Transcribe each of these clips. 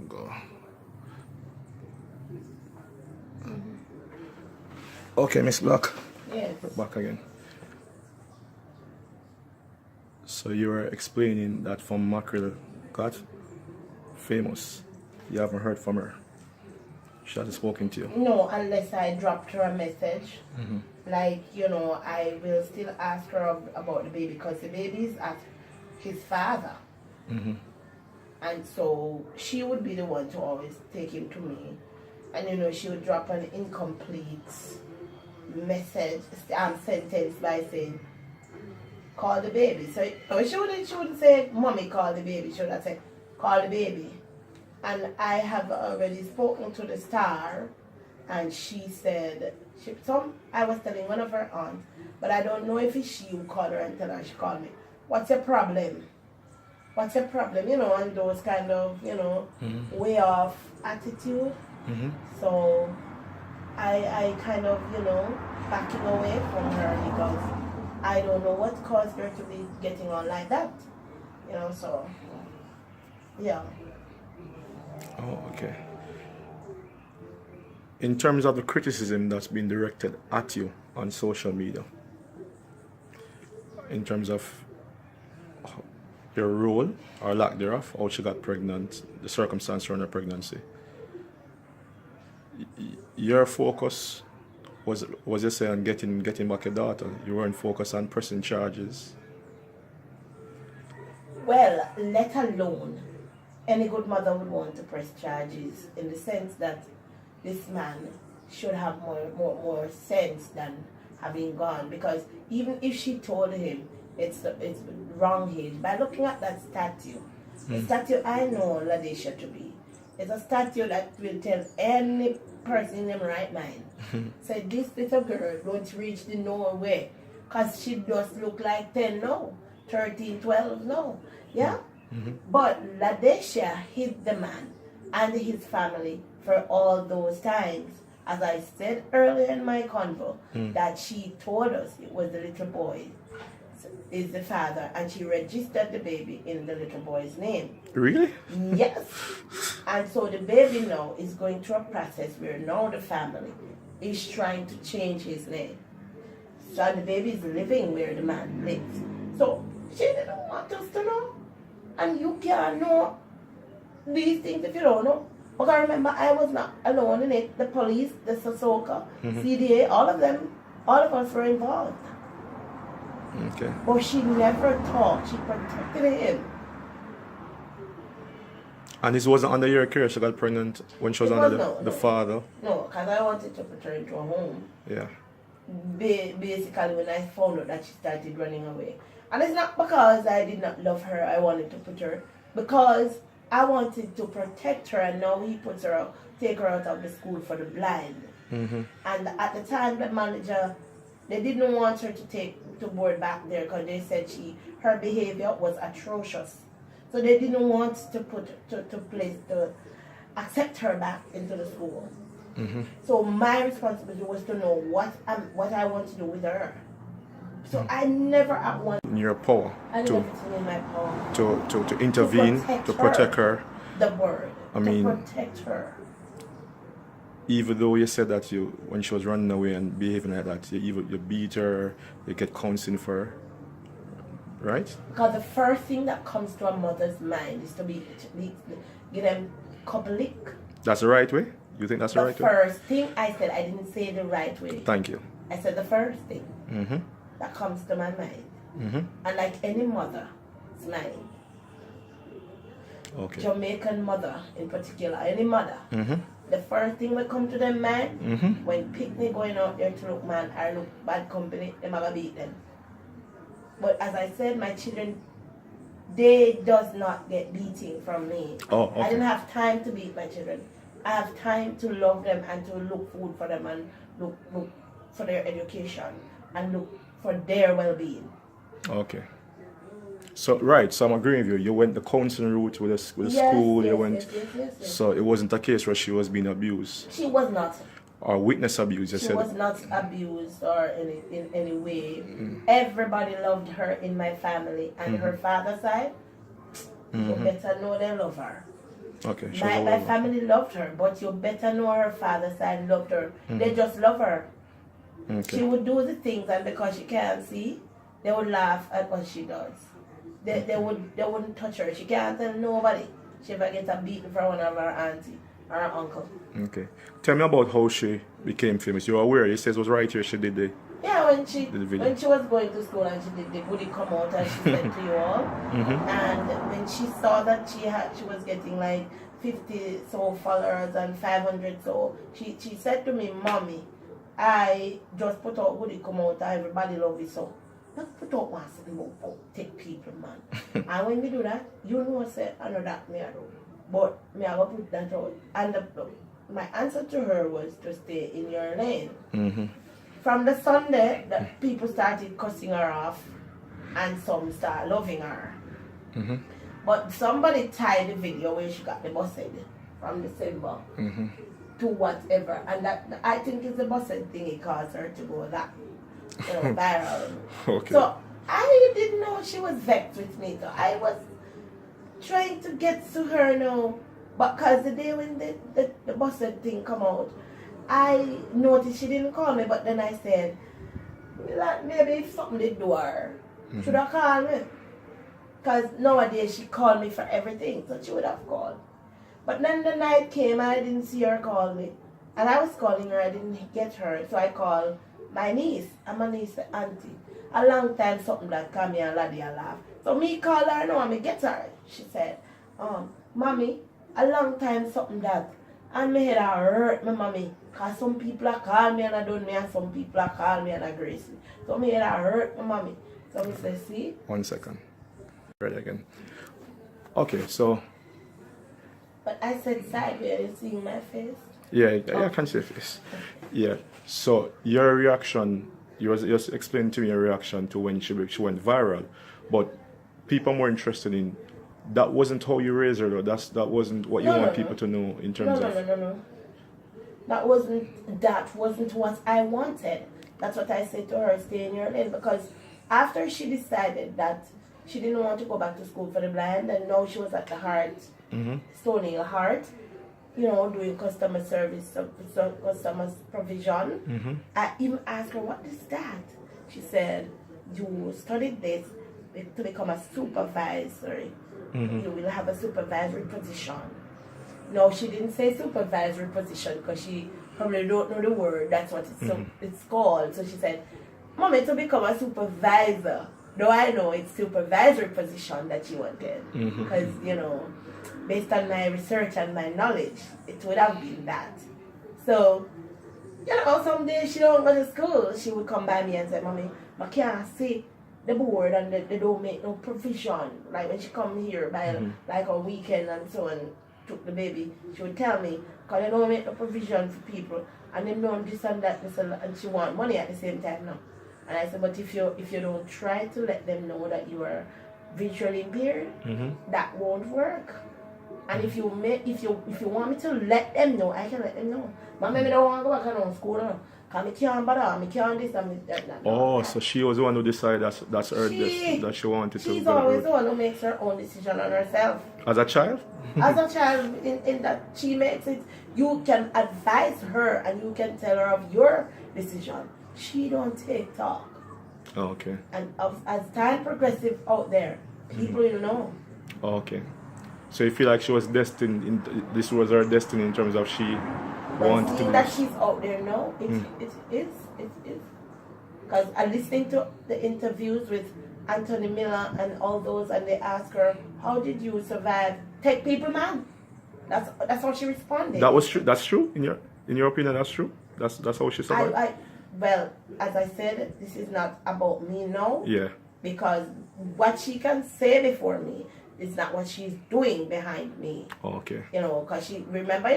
Go. Okay, Miss Black. Yes. We're back again. So you were explaining that from Mackerel got famous. You haven't heard from her. She hasn't spoken to you. No, unless I dropped her a message. Like, I will still ask her about the baby because the baby is at his father. And so she would be the one to always take him to me. And, she would drop an incomplete message, sentence by saying, call the baby. So she wouldn't say, Mommy, call the baby. She would have said, call the baby. And I have already spoken to the star, and she said, I was telling one of her aunts, but I don't know if it's she who called her and tell her she called me. What's your problem? What's your problem? And those kind of, way off attitude. So I kind of, backing away from her because I don't know what caused her to be getting on like that. So, yeah. Oh, okay. In terms of the criticism that's been directed at you on social media, in terms of your role or lack thereof, how she got pregnant, the circumstance around her pregnancy, your focus was you say on getting back your daughter. You weren't focused on pressing charges. Well, let alone any good mother would want to press charges in the sense that this man should have more sense than having gone, because even if she told him it's wrong age, by looking at that statue, the statue I know Ladesha to be, it's a statue that will tell any person in their right mind, say this little girl don't reach the nowhere, because she does look like 10 now, 13, 12 now, yeah? But Ladesha hid the man and his family for all those times. As I said earlier in my convo, that she told us it was the little boy is the father, and she registered the baby in the little boy's name. Really? Yes. And so the baby now is going through a process where now the family is trying to change his name. So the baby is living where the man lives. So she didn't want us to know. And you can't know these things if you don't know. Because remember, I was not alone in it. The police, the Sosoka, CDA, all of us were involved. Okay. But she never talked. She protected him. And this wasn't under your care. She got pregnant when she was under the father. No, because I wanted to put her into a home. Yeah. Basically, when I found out that she started running away. And it's not because I did not love her, I wanted to put her, because I wanted to protect her, and now he puts her out, take her out of the school for the blind. And at the time, the manager, they didn't want her to board back there because they said her behavior was atrocious. So they didn't want to accept her back into the school. So my responsibility was to know what I want to do with her. So I never at one In your power I did everything in my power to intervene, to protect her. The word. I mean, to protect her. Even though you said that when she was running away and behaving like that, you beat her, you get counseling for her, right? Because the first thing that comes to a mother's mind is to give them couple lick. That's the right way? You think that's the right way? The first thing I said, I didn't say the right way. Thank you. I said the first thing that comes to my mind. And like any mother's mind, Okay. Jamaican mother in particular, any mother, the first thing will come to them mind when picnic going out there to look man or look bad company, them have to beat them. But as I said, my children, they does not get beating from me. Oh, okay. I didn't have time to beat my children. I have time to love them and to look food for them and look for their education and look for their well-being. Okay. So I'm agreeing with you. You went the counseling route with the school. Yes. So it wasn't a case where she was being abused. She was not. Or witness abuse. She was not abused or in any way. Everybody loved her in my family, and her father's side. You better know they love her. Okay. She was My aware. family loved her, but you better know her father's side loved her. They just love her. She Okay. would do the things, and because she can't see, they would laugh at what she does. They wouldn't touch her. She can't tell nobody. She ever gets a beating from one of her auntie or her uncle. Okay. Tell me about how she became famous. You're aware? You says it was right here. She did the. Yeah, The video. when she was going to school and she did the goodie come out, as she said to you all, and when she saw that she was getting like 50 so followers and 500 so, she said to me, "Mommy, I just put out goodie come out, everybody love it so. Let's put out one something about take people, man." And when we do that, you know, say, I know that me I do, but me I go put that out. And my answer to her was to stay in your lane. From the Sunday, that people started cussing her off, and some start loving her. But somebody tied the video where she got the bus head from December to whatever, and that I think it's the bus head thing it caused her to go that viral. Okay. So I didn't know she was vexed with me. So I was trying to get to her now, but because the day when the bus head thing come out, I noticed she didn't call me, but then I said, like, maybe if something did do her, should I call me? Because nowadays she called me for everything, so she would have called. But then the night came and I didn't see her call me. And I was calling her, I didn't get her, so I called my niece, and my niece the auntie. A long time something that come here and laddie and laugh. So me call her now and me get her. She said, "Mommy, a long time something that. And me head a hurt me, mommy. Because some people are call me and I don't me, and some people are call me and I grace me. So me head a hurt me, mommy." So me say, "See?" 1 second. Ready again. Okay, so But I said sideways, you seeing my face? yeah, I can see your face. Yeah. So your reaction, you was just explain to me your reaction to when she went viral, but people are more interested in that wasn't how you raised her, though. That wasn't what you want people to know in terms of. No. That wasn't what I wanted. That's what I said to her, stay in your lane. Because after she decided that she didn't want to go back to school for the blind, and now she was at the Heart, Stony Hill Heart, doing customer service, customer provision. I even asked her, "What is that?" She said, "You studied this to become a supervisory. You will have a supervisory position." No, she didn't say supervisory position because she probably don't know the word. That's what it's called. So she said, "Mommy, to become a supervisor." Though I know it's supervisory position that she wanted. Because, based on my research and my knowledge, it would have been that. So, some days she don't go to school. She would come by me and say, "Mommy, I can't see the board and they don't make no provision." Like when she come here by like a weekend and so on, took the baby, she would tell me, "Because they don't make no provision for people and they don't this and that, and she want money at the same time now." And I said, "But if you don't try to let them know that you are visually impaired, that won't work. And if you want me to let them know, I can let them know. Mommy, I don't want to go back to school now. Because I can't bother, I can't this and that." Oh, so she was the one who decided that's her that she wanted to. She's always the one who makes her own decision on herself. As a child? As a child, in that she makes it, you can advise her and you can tell her of your decision. She don't take talk. Oh, okay. And as time progressive out there, people will know. Oh, okay. So you feel like she was destined, this was her destiny in terms of she wanted to be. That she's out there now, it is. Because I'm listening to the interviews with Anthony Miller and all those, and they ask her, "How did you survive? Take people, man." That's how she responded. That was true. That's true in your opinion. That's true. That's how she survived. Well, as I said, this is not about me now. Yeah. Because what she can say before me is not what she's doing behind me. Oh, okay. Because she, remember,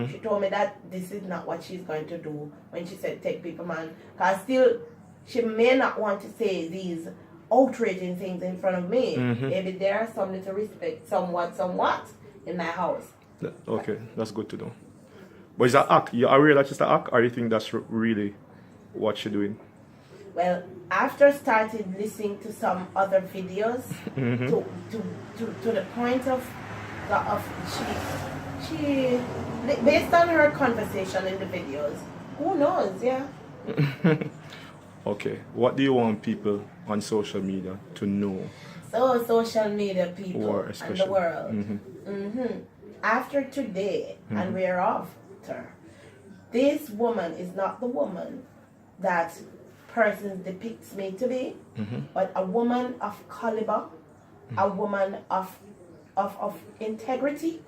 she told me that this is not what she's going to do when she said take people, man. Because still, she may not want to say these outraging things in front of me. Maybe there are some little respect, somewhat in my house. Okay, that's good to know. But is that act? You are real just an act, or you think that's really what she's doing? Well, after started listening to some other videos, to the point of got off. She, based on her conversation in the videos, who knows? Yeah. Okay. What do you want people on social media to know? So social media people Or and especially. the world. Mm-hmm. After today and whereafter, this woman is not the woman that person depicts me to be, but a woman of caliber, a woman of integrity,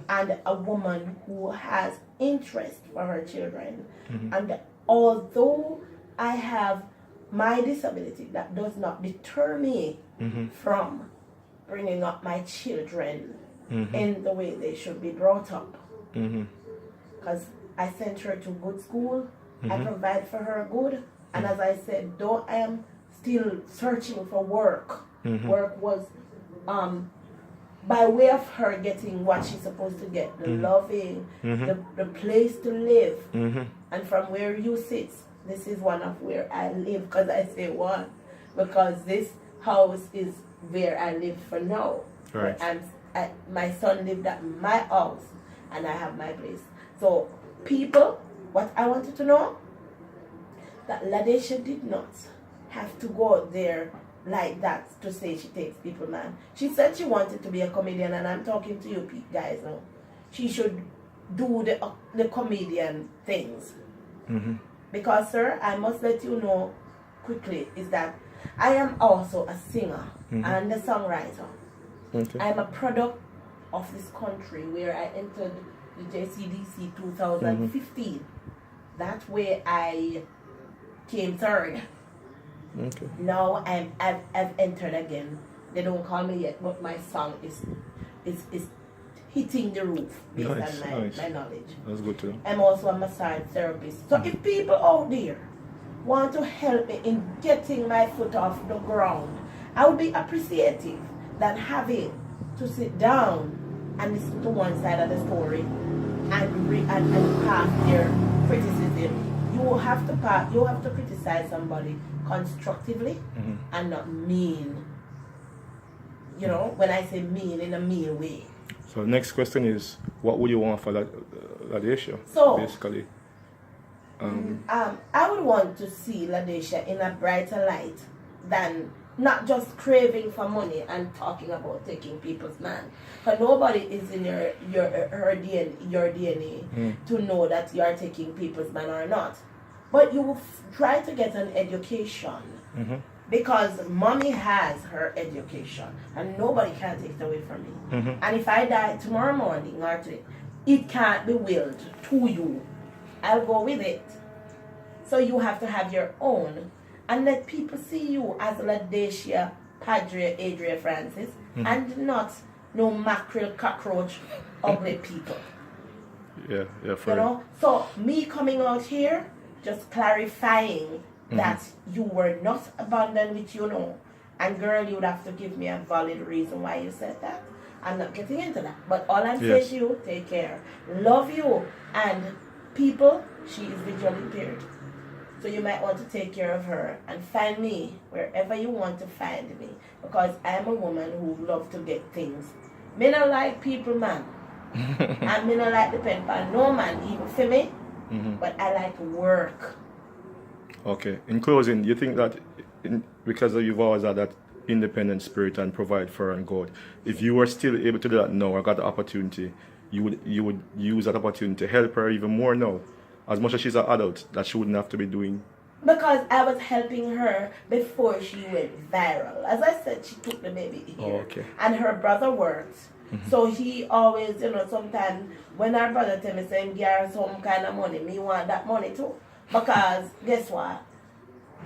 and a woman who has interest for her children. And although I have my disability, that does not deter me from bringing up my children in the way they should be brought up. Because I sent her to good school, I provide for her good, and as I said, though I am still searching for work, work was by way of her getting what she's supposed to get, the loving, the place to live. And from where you sit, this is one of where I live, because I say one, because this house is where I live for now. Right. My son lived at my house, and I have my place. So people, what I wanted to know, that Ladesha did not have to go out there like that to say she takes people, man. She said she wanted to be a comedian, and I'm talking to you guys now. She should do the comedian things. Because, sir, I must let you know quickly is that I am also a singer and a songwriter. Okay. I'm a product of this country where I entered the JCDC 2015. That way I came third. Okay. Now I've entered again. They don't call me yet, but my song is hitting the roof based on my knowledge. That's good to know. I'm also a massage therapist. So if people out there want to help me in getting my foot off the ground, I would be appreciative than having to sit down and listen to one side of the story and pass their criticism. You have to criticize somebody constructively and not mean. You know, when I say mean, in a mean way. So the next question is, what would you want for Ladesha? So basically, I would want to see Ladesha in a brighter light than not just craving for money and talking about taking people's man. Because nobody is in your DNA to know that you are taking people's man or not. But you try to get an education. Because mommy has her education and nobody can take it away from me. And if I die tomorrow morning or today, it can't be willed to you. I'll go with it. So you have to have your own and let people see you as Ladesha Padre Adria Francis and not no mackerel, cockroach, ugly people. Yeah, you know? So me coming out here, just clarifying that you were not abandoned with you know. And girl, you would have to give me a valid reason why you said that. I'm not getting into that. But all I'm saying to you, take care. Love you. And people, she is visually impaired. So you might want to take care of her and find me wherever you want to find me. Because I'm a woman who loves to get things. Me not like people, man. And me not like depend on no man, even for me. But I like work. Okay. In closing, you think that because you've always had that independent spirit and provide for and God, if you were still able to do that now or got the opportunity, you would use that opportunity to help her even more now? As much as she's an adult, that she wouldn't have to be doing. Because I was helping her before she went viral. As I said, she took the baby here. Oh, okay. And her brother worked. So he always, you know, sometimes when our brother tell me saying, "Give some kind of money," me want that money too. Because guess what?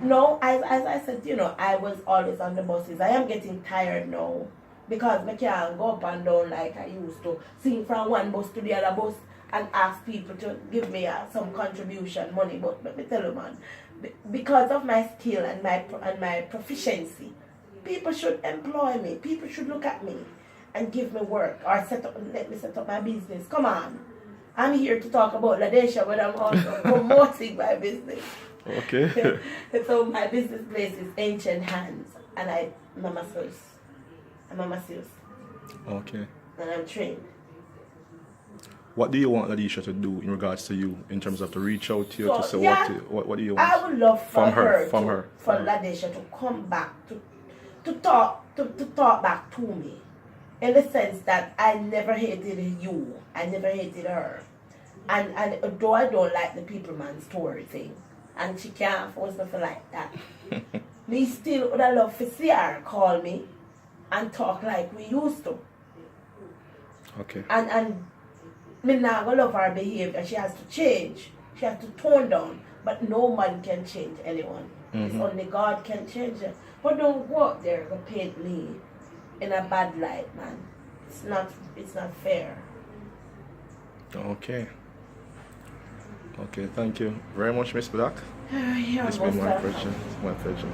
No, as I said, you know, I was always on the buses. I am getting tired now. Because I can't go up and down like I used to. Sing from one bus to the other bus and ask people to give me some contribution money. But let me tell you, man, because of my skill and my proficiency, people should employ me. People should look at me and give me work or let me set up my business. Come on. I'm here to talk about Ladesha, but I'm also promoting my business. Okay. So my business place is Ancient Hands, and I'm a masseuse. Okay. and I'm trained. What do you want Ladisha to do in regards to you, in terms of to reach out to you, So, to say yeah, what do you want? I would love for for her. Ladisha to come back to talk back to me, in the sense that I never hated you, I never hated her, and though I don't like the people man story thing, and she can't force me to like that, me still would have loved to see her call me and talk like we used to. Okay. And me not gonna love her behavior. She has to change. She has to tone down. But no man can change anyone. It's only God can change them. But don't go up there and paint me in a bad light, man. It's not fair. Okay. Okay, thank you very much, Miss Black. You're It's been most my welcome. pleasure. My pleasure.